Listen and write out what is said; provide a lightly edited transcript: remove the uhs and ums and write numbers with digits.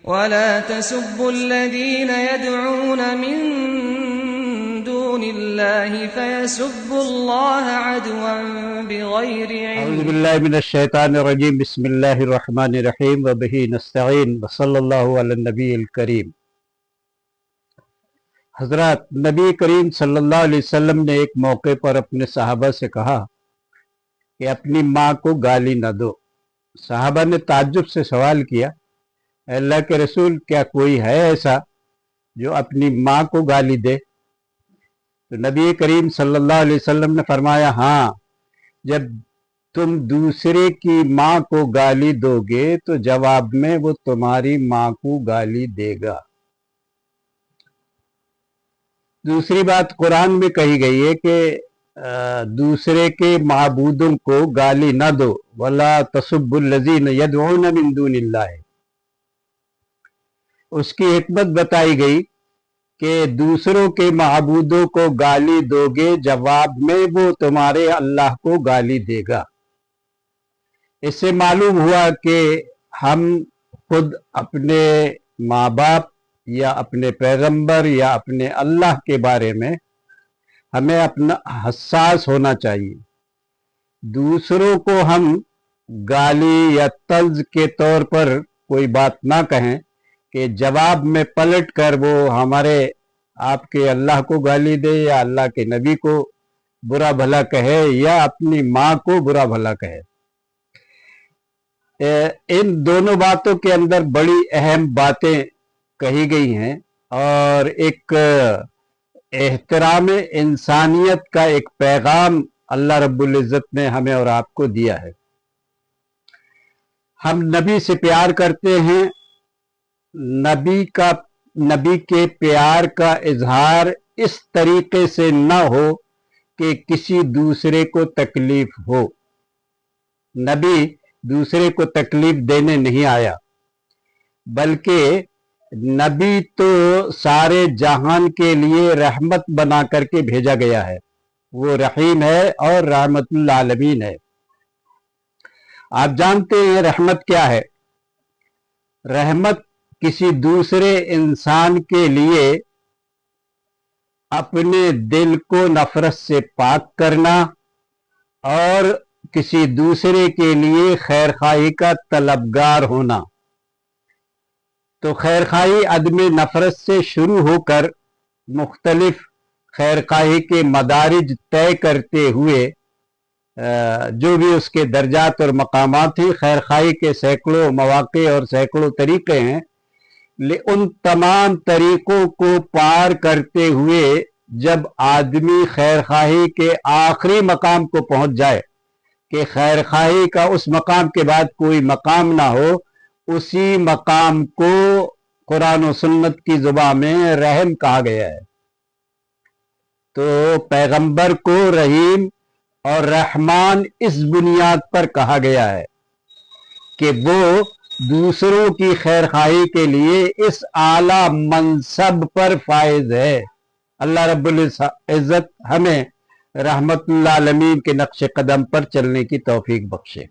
ولا تسبوا الذين يدعون من دون الله فيسبوا الله عدوا بغير علم. اعوذ باللہ من الشیطان الرجیم. بسم اللہ الرحمن الرحیم وبہ نستعین وصلی اللہ علی النبی الکریم. حضرات، نبی کریم صلی اللہ علیہ وسلم نے ایک موقع پر اپنے صحابہ سے کہا کہ اپنی ماں کو گالی نہ دو. صحابہ نے تعجب سے سوال کیا، اے اللہ کے رسول، کیا کوئی ہے ایسا جو اپنی ماں کو گالی دے؟ تو نبی کریم صلی اللہ علیہ وسلم نے فرمایا، ہاں، جب تم دوسرے کی ماں کو گالی دو گے تو جواب میں وہ تمہاری ماں کو گالی دے گا. دوسری بات قرآن میں کہی گئی ہے کہ دوسرے کے معبودوں کو گالی نہ دو. وَلَا تَسُبُّوا الَّذِينَ يَدْعُونَ مِن دُونِ اللَّهِ. اس کی حکمت بتائی گئی کہ دوسروں کے معبودوں کو گالی دو گے، جواب میں وہ تمہارے اللہ کو گالی دے گا. اس سے معلوم ہوا کہ ہم خود اپنے ماں باپ یا اپنے پیغمبر یا اپنے اللہ کے بارے میں ہمیں اپنا حساس ہونا چاہیے. دوسروں کو ہم گالی یا طنز کے طور پر کوئی بات نہ کہیں کہ جواب میں پلٹ کر وہ ہمارے آپ کے اللہ کو گالی دے یا اللہ کے نبی کو برا بھلا کہے یا اپنی ماں کو برا بھلا کہے. ان دونوں باتوں کے اندر بڑی اہم باتیں کہی گئی ہیں اور ایک احترام انسانیت کا ایک پیغام اللہ رب العزت نے ہمیں اور آپ کو دیا ہے. ہم نبی سے پیار کرتے ہیں. نبی کے پیار کا اظہار اس طریقے سے نہ ہو کہ کسی دوسرے کو تکلیف ہو. نبی دوسرے کو تکلیف دینے نہیں آیا، بلکہ نبی تو سارے جہان کے لیے رحمت بنا کر کے بھیجا گیا ہے. وہ رحیم ہے اور رحمت للعالمین ہے. آپ جانتے ہیں رحمت کیا ہے؟ رحمت کسی دوسرے انسان کے لیے اپنے دل کو نفرت سے پاک کرنا اور کسی دوسرے کے لیے خیرخواہی کا طلبگار ہونا. تو خیرخواہی عدم نفرت سے شروع ہو کر مختلف خیرخواہی کے مدارج طے کرتے ہوئے جو بھی اس کے درجات اور مقامات ہیں، خیرخواہی کے سینکڑوں مواقع اور سینکڑوں طریقے ہیں. ان تمام طریقوں کو پار کرتے ہوئے جب آدمی خیرخواہی کے آخری مقام کو پہنچ جائے کہ خیرخواہی کا اس مقام کے بعد کوئی مقام نہ ہو، اسی مقام کو قرآن و سنت کی زبان میں رحم کہا گیا ہے. تو پیغمبر کو رحیم اور رحمان اس بنیاد پر کہا گیا ہے کہ وہ دوسروں کی خیرخواہی کے لیے اس اعلیٰ منصب پر فائز ہے. اللہ رب العزت ہمیں رحمت للعالمین کے نقش قدم پر چلنے کی توفیق بخشے.